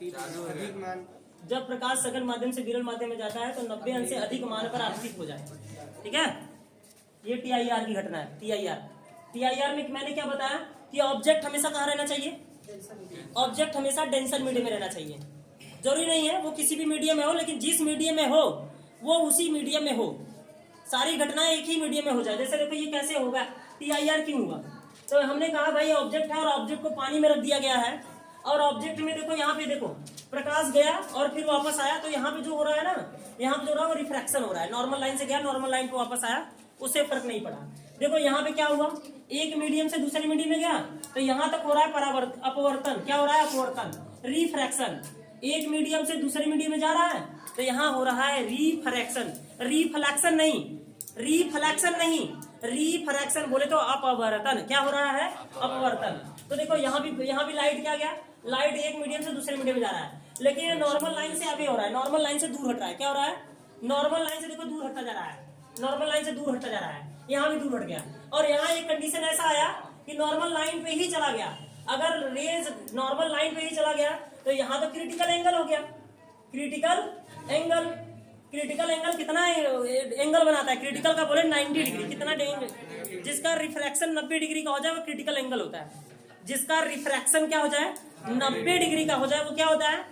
अधिक मान, जब प्रकाश सघन माध्यम से विरल माध्यम में जाता है तो 90 अंश से अधिक मान पर आपतित हो जाए। ठीक है, ये TIR की घटना है। TIR में मैंने क्या बताया कि ऑब्जेक्ट हमेशा कहाँ रहना चाहिए, ऑब्जेक्ट हमेशा डेंसर मीडियम में रहना चाहिए। जरूरी नहीं है वो किसी भी मीडियम में हो, लेकिन जिस मीडियम में हो वो उसी मीडियम में हो, सारी घटनाएं एक ही मीडियम में हो जाए। जैसे देखो ये कैसे होगा, TIR क्यों हुआ, तो हमने कहा भाई ऑब्जेक्ट है और ऑब्जेक्ट को पानी में रख दिया गया है, और ऑब्जेक्ट में देखो यहाँ पे देखो प्रकाश गया और फिर वापस आया, तो यहाँ पे जो हो रहा है ना, यहाँ पे जो हो रहा है वो रिफ्रैक्शन हो रहा है। नॉर्मल लाइन से गया, नॉर्मल लाइन पे वापस आया, उससे फर्क नहीं पड़ा। देखो यहाँ पे क्या हुआ, एक मीडियम से दूसरे मीडियम में गया तो यहाँ तक हो रहा है अपवर्तन। क्या हो रहा है, अपवर्तन, रिफ्रैक्शन। एक मीडियम से दूसरे मीडियम में जा रहा है तो यहाँ हो रहा है रिफ्रैक्शन, रिफ्लेक्शन नहीं, रिफ्लेक्शन नहीं, रिफ्रैक्शन बोले तो अपवर्तन। क्या हो रहा है, अपवर्तन। तो देखो यहाँ भी लाइट क्या गया, लाइट एक मीडियम से दूसरे मीडियम में जा रहा है, लेकिन ये नॉर्मल लाइन से अभी हो रहा है, नॉर्मल लाइन से दूर हट रहा है। क्या हो रहा है, नॉर्मल लाइन से देखो दूर हटता जा रहा है, नॉर्मल लाइन से दूर हटता जा रहा है, यहाँ भी दूर हट गया। और यहाँ एक कंडीशन ऐसा आया कि नॉर्मल लाइन पे ही चला गया। अगर रेज नॉर्मल लाइन पे ही चला गया तो यहाँ तो क्रिटिकल एंगल हो गया, क्रिटिकल एंगल। क्रिटिकल एंगल कितना एंगल बनाता है, क्रिटिकल का बोले 90 डिग्री। कितना जिसका रिफ्रैक्शन 90 डिग्री का हो जाए वो क्रिटिकल एंगल होता है। जिसका रिफ्रैक्शन क्या हो जाए, 90 डिग्री का हो जाए, वो क्या होता है,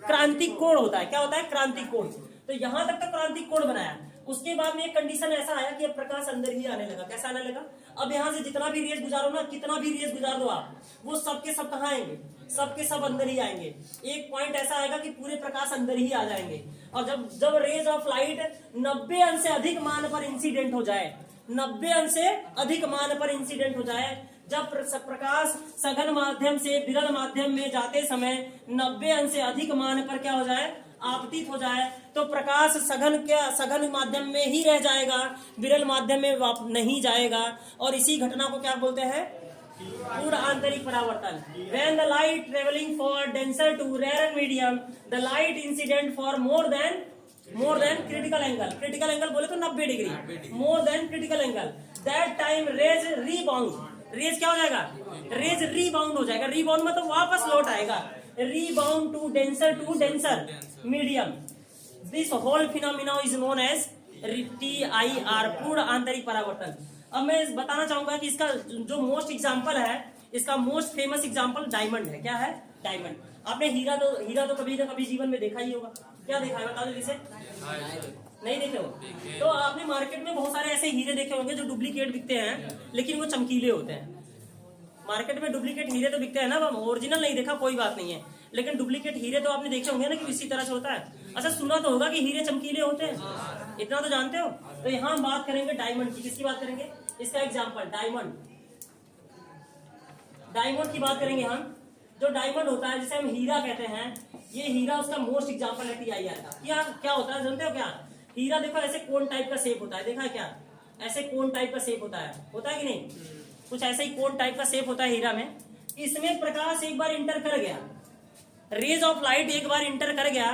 क्रांतिक कोण होता है। क्या होता है, क्रांतिक कोण। तो यहाँ तक तो क्रांतिक कोण बनाया। उसके बाद में एक कंडीशन ऐसा आया कि अब प्रकाश अंदर ही आने लगा। कैसा आने लगा, अब यहाँ से जितना भी रेज गुजारो ना, कितना भी रेज गुजार दो आप, वो सबके सब कहाँ आएंगे, सबके सब अंदर ही आएंगे। एक पॉइंट ऐसा आएगा कि पूरे प्रकाश अंदर ही आ जाएंगे। और जब रेज ऑफ लाइट 90 अंश से अधिक मान पर इंसिडेंट हो जाए, 90 अंश से अधिक मान पर इंसिडेंट हो जाए, जब प्रकाश सघन माध्यम से विरल माध्यम में जाते समय 90 अंश से अधिक मान पर क्या हो जाए, आपतित हो जाए, तो प्रकाश सघन माध्यम में ही रह जाएगा, विरल माध्यम में नहीं जाएगा। और इसी घटना को क्या बोलते हैं, पूर्ण आंतरिक परावर्तन। When the light traveling for denser to rarer medium, the light incident for more than critical angle. Critical angle बोले तो 90 degree, more than critical angle. That time rays rebound. Rays क्या हो जाएगा, रेज रीबाउंड हो जाएगा। Rebound मतलब वापस लौट आएगा, rebound to denser medium. This whole phenomena is known as TIR, पूर्ण आंतरिक परावर्तन। अब मैं बताना चाहूंगा कि इसका जो मोस्ट एग्जांपल है, इसका मोस्ट फेमस एग्जांपल डायमंड है। क्या है, डायमंड। आपने हीरा तो कभी ना कभी जीवन में देखा ही होगा। क्या देखा है, बता दो जिसे नहीं देखे हो तो आपने मार्केट में बहुत सारे ऐसे हीरे देखे होंगे जो डुप्लीकेट बिकते हैं, लेकिन वो चमकीले होते हैं। मार्केट में डुप्लीकेट हीरे तो बिकते हैं ना, ओरिजिनल नहीं देखा कोई बात नहीं है, लेकिन डुप्लीकेट हीरे तो आपने देखे होंगे ना कि इसी तरह से होता है। अच्छा, सुना तो होगा कि हीरे चमकीले होते हैं, इतना तो जानते हो। तो यहाँ हम बात करेंगे डायमंड की। किसकी बात करेंगे, इसका एग्जाम्पल डायमंड। डायमंड की बात करेंगे हम। जो डायमंड होता है, जिसे हम हीरा कहते हैं, ये हीरा उसका मोस्ट एग्जाम्पल है TIR का। क्या होता है जानते हो क्या, हीरा देखो ऐसे कोन टाइप का शेप होता है, देखा है क्या, ऐसे कोन टाइप का शेप होता है कि नहीं, कुछ ऐसे ही कोन टाइप का शेप होता है हीरा में। इसमें प्रकाश एक बार इंटर कर गया, रेज ऑफ लाइट एक बार इंटर कर गया,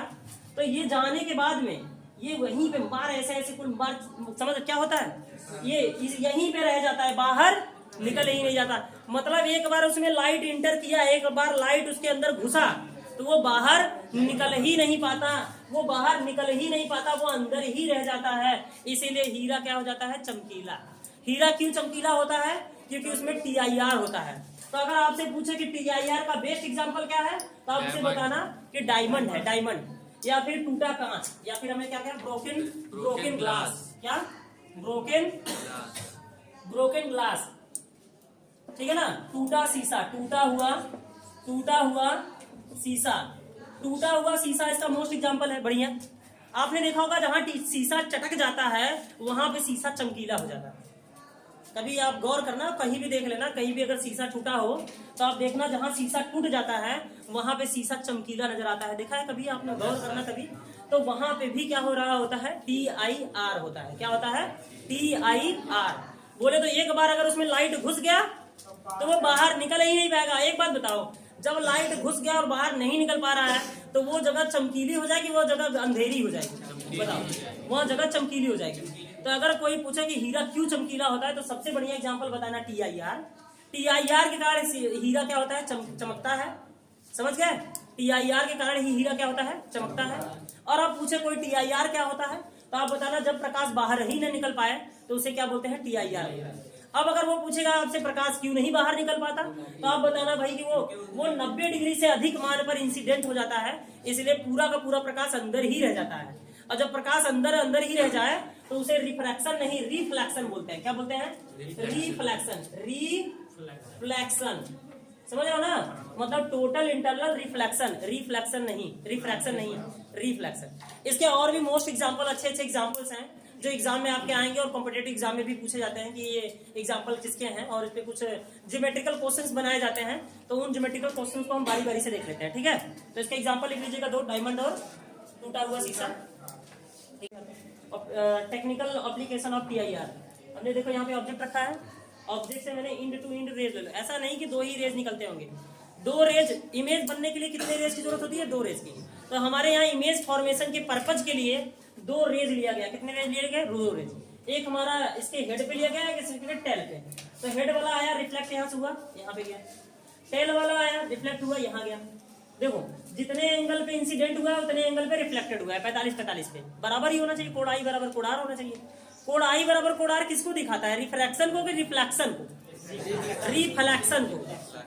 तो ये जाने के बाद में ये वहीं पे बार ऐसे कुल बार, समझ क्या होता है, ये यहीं पे रह जाता है, बाहर निकल ही नहीं जाता। मतलब एक बार उसमें लाइट इंटर किया, एक बार लाइट उसके अंदर घुसा तो वो बाहर निकल ही नहीं पाता, वो बाहर निकल ही नहीं पाता, वो अंदर ही रह जाता है। इसीलिए हीरा क्या हो जाता है, चमकीला। हीरा क्यों चमकीला होता है, क्योंकि उसमें TIR होता है। तो अगर आपसे पूछे कि TIR का बेस्ट एग्जांपल क्या है, तो आप उसे बताना कि डायमंड है, डायमंड, या फिर टूटा कांच, या फिर हमें क्या ब्रोकन ग्लास। क्या, ब्रोकन ग्लास, ठीक है ना। टूटा शीशा, टूटा हुआ शीशा, टूटा हुआ शीशा इसका मोस्ट एग्जांपल है। बढ़िया, आपने देखा होगा जहां शीशा चटक जाता है वहां पे शीशा चमकीला हो जाता है। कभी आप गौर करना, कहीं भी देख लेना, कहीं भी अगर शीशा टूटा हो तो आप देखना जहां शीशा टूट जाता है वहां पे शीशा चमकीला नजर आता है। देखा है कभी आपने, गौर करना कभी, तो वहां पे भी क्या हो रहा होता है, TIR होता है। क्या होता है, TIR। बोले तो एक बार अगर उसमें लाइट घुस गया तो वो बाहर निकल ही नहीं पाएगा। एक बात बताओ, जब लाइट घुस गया और बाहर नहीं निकल पा रहा है तो वो जगह चमकीली हो जाएगी, वो जगह अंधेरी हो जाएगी, बताओ, वह जगह चमकीली हो जाएगी। तो अगर कोई पूछे कि हीरा क्यों चमकीला होता है, तो सबसे बढ़िया एग्जांपल बताना TIR। TIR के कारण हीरा क्या होता है, चमकता है। समझ गए। TIR के कारण ही हीरा क्या होता है, चमकता है। और आप पूछे कोई TIR क्या होता है, तो आप बताना जब प्रकाश बाहर ही न निकल पाए तो उसे क्या बोलते हैं, TIR। अब अगर वो पूछेगा आपसे प्रकाश क्यों नहीं बाहर निकल पाता, तो आप बताना भाई कि वो 90 डिग्री से अधिक मान पर इंसिडेंट हो जाता है, इसलिए पूरा का पूरा प्रकाश अंदर ही रह जाता है। और जब प्रकाश अंदर ही रह जाए तो उसे रिफ्रैक्शन नहीं रिफ्लेक्शन बोलते हैं। क्या बोलते हैं, रिफ्लेक्शन। समझ रहे हो ना, मतलब टोटल इंटरनल रिफ्लेक्शन, रिफ्लेक्शन नहीं, रिफ्रैक्शन नहीं है, रिफ्लेक्शन। इसके और भी मोस्ट एग्जांपल, अच्छे एग्जांपल्स हैं जो एग्जाम में आपके आएंगे और कॉम्पिटेटिव एग्जाम में भी पूछे जाते हैं कि ये एग्जांपल किसके हैं, और इस पे कुछ ज्योमेट्रिकल क्वेश्चंस बनाए जाते हैं, तो उन ज्योमेट्रिकल क्वेश्चंस को हम बारी बारी से देख लेते हैं। ठीक है, तो इसका एग्जांपल लिख लीजिएगा, 2 डायमंड और टूटा हुआ शीशा। Technical application of TIR। हमने देखो यहाँ पे ऑब्जेक्ट रखा है, ऑब्जेक्ट से मैंने इंड टू इंड रेज ले लो। ऐसा नहीं कि 2 ही रेज निकलते होंगे, 2 रेज इमेज बनने के लिए कितने रेज की जरूरत होती है, 2 रेज की। तो हमारे यहाँ इमेज फॉर्मेशन के पर्पज के लिए 2 रेज लिया गया। कितने रेज लिए गए, 2 रेज। एक हमारा इसके हेड पे लिया गया है, इसके टेल पे। तो हेड वाला आया, रिफ्लेक्ट यहाँ से हुआ, यहाँ पे गया। टेल वाला आया, रिफ्लेक्ट हुआ, यहाँ गया। देखो जितने एंगल पे इंसिडेंट हुआ है उतने एंगल पे रिफ्लेक्टेड हुआ है, 45 पे बराबर ही होना चाहिए। कोड आई बराबर कोड आर होना चाहिए। कोड आई बराबर कोड आर किसको दिखाता है, रिफ्रैक्शन को कि रिफ्लेक्शन को, रिफ्लेक्शन को,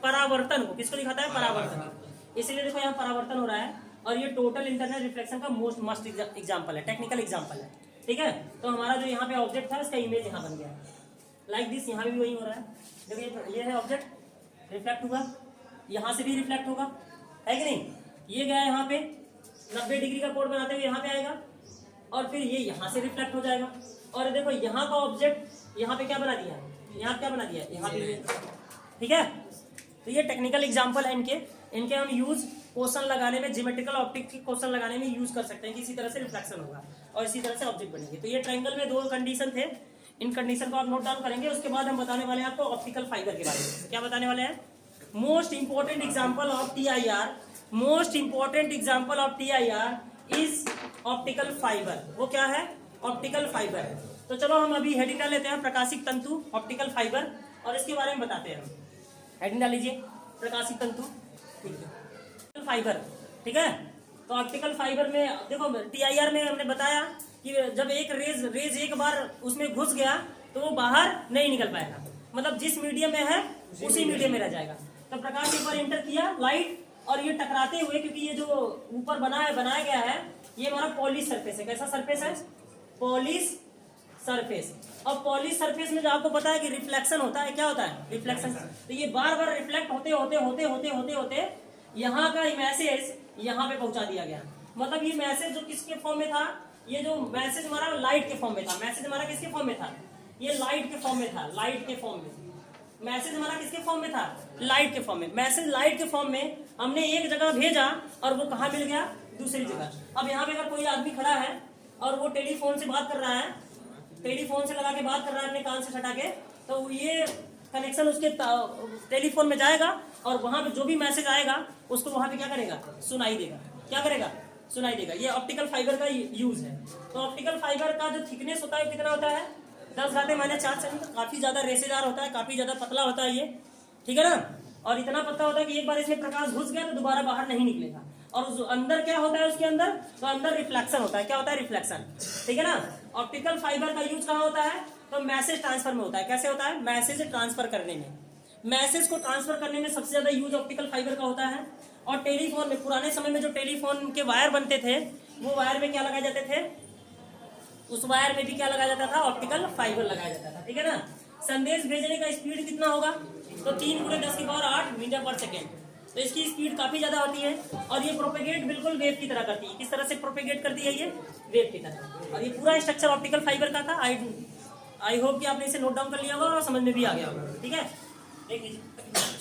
परावर्तन को। किसको दिखाता है, परावर्तन। इसलिए देखो यहाँ परावर्तन हो रहा है, और ये टोटल इंटरनल रिफ्लेक्शन का मोस्ट मस्ट एग्जाम्पल है, टेक्निकल एग्जाम्पल है। ठीक है, तो हमारा जो यहाँ पे ऑब्जेक्ट था इसका इमेज यहाँ बन गया लाइक दिस। यहाँ भी वही हो रहा है। देखिए ये है ऑब्जेक्ट, रिफ्लेक्ट हुआ, यहाँ से भी रिफ्लेक्ट होगा, है कि नहीं। ये गया यहाँ पे 90 डिग्री का कोण बनाते हुए यहाँ पे आएगा, और फिर ये यहाँ से रिफ्लेक्ट हो जाएगा। और देखो यहाँ का ऑब्जेक्ट यहाँ पे क्या बना दिया है, यहाँ क्या बना दिया है, यहाँ पे। ठीक है, तो ये टेक्निकल एग्जांपल है इनके हम यूज क्वेश्चन लगाने में, ज्योमेट्रिकल ऑप्टिक्स के क्वेश्चन लगाने में यूज कर सकते हैं कि इसी तरह से रिफ्लेक्शन होगा और इसी तरह से ऑब्जेक्ट बनेंगे। तो ये ट्रायंगल में 2 कंडीशन थे, इन कंडीशन को आप नोट डाउन करेंगे। उसके बाद हम बताने वाले हैं आपको ऑप्टिकल फाइबर के बारे में। क्या बताने वाले हैं, most important example of TIR, most important example of TIR is optical fibre. वो क्या है, ऑप्टिकल फाइबर। तो चलो हम अभी हेडिंग डाल लेते हैं, प्रकाशिक तंतु, ऑप्टिकल फाइबर, और इसके बारे में बताते हैं। हेडिंग डाल लीजिए, प्रकाशिक तंतु, ऑप्टिकल फाइबर। ठीक है, तो ऑप्टिकल फाइबर में देखो TIR में हमने बताया कि जब एक रेज एक बार उसमें घुस गया तो वो बाहर नहीं निकल पाएगा, मतलब जिस मीडियम में है उसी मीडियम में रह जाएगा। तो प्रकाश एक बार एंटर किया लाइट, और ये टकराते हुए, क्योंकि ये जो ऊपर बनाया गया है ये हमारा पॉलिश सरफेस है। कैसा सरफेस है, पॉलिश सरफेस। और पॉलिश सरफेस में जो आपको पता है कि रिफ्लेक्शन होता है, क्या होता है, रिफ्लेक्शन। तो ये बार बार रिफ्लेक्ट होते यहाँ का मैसेज यहाँ पे पहुंचा दिया गया। मतलब ये मैसेज जो किसके फॉर्म में था, ये जो मैसेज हमारा लाइट के फॉर्म में था। मैसेज हमारा किसके फॉर्म में था, ये लाइट के फॉर्म में था, लाइट के फॉर्म में। मैसेज हमारा किसके फॉर्म में था, लाइट के फॉर्म में। मैसेज लाइट के फॉर्म में हमने एक जगह भेजा और वो कहाँ मिल गया, दूसरी जगह। अब यहाँ पे अगर कोई आदमी खड़ा है और वो टेलीफोन से बात कर रहा है, टेलीफोन से लगा के बात कर रहा है अपने कान से सटा के, तो ये कनेक्शन उसके टेलीफोन में जाएगा और वहां पे जो भी मैसेज आएगा उसको वहां पे क्या करेगा, सुनाई देगा। क्या करेगा, सुनाई देगा। ये ऑप्टिकल फाइबर का यूज है। तो ऑप्टिकल फाइबर का जो थिकनेस होता है कितना होता है, 10⁻⁴ सेंटीमीटर। काफी ज्यादा रेसेदार होता है, काफी ज्यादा पतला होता है ये, ठीक है ना। और इतना पतला होता है कि एक बार इसमें प्रकाश घुस गया तो दोबारा बाहर नहीं निकलेगा। और अंदर क्या होता है उसके अंदर, तो अंदर रिफ्लेक्शन होता है। क्या होता है, रिफ्लेक्शन, ठीक है ना। ऑप्टिकल फाइबर का यूज कहाँ होता है, तो मैसेज ट्रांसफर में होता है। कैसे होता है, मैसेज ट्रांसफर करने में। मैसेज को ट्रांसफर करने में सबसे ज्यादा यूज ऑप्टिकल फाइबर का होता है। और टेलीफोन में, पुराने समय में जो टेलीफोन के वायर बनते थे, वो वायर में क्या लगाए जाते थे, उस वायर में भी क्या लगाया जाता था, ऑप्टिकल फाइबर लगाया जाता था, ठीक है ना। संदेश भेजने का स्पीड कितना होगा, तो 3 × 10⁸ मीटर पर सेकेंड। तो इसकी स्पीड काफी ज्यादा होती है। और ये प्रोपेगेट बिल्कुल वेव की तरह करती है। किस तरह से प्रोपेगेट करती है, ये वेव की तरह। और ये पूरा स्ट्रक्चर ऑप्टिकल फाइबर का था। आई होप कि आपने इसे नोट डाउन कर लिया होगा और समझ में भी आ गया होगा, ठीक है। देख लीजिए।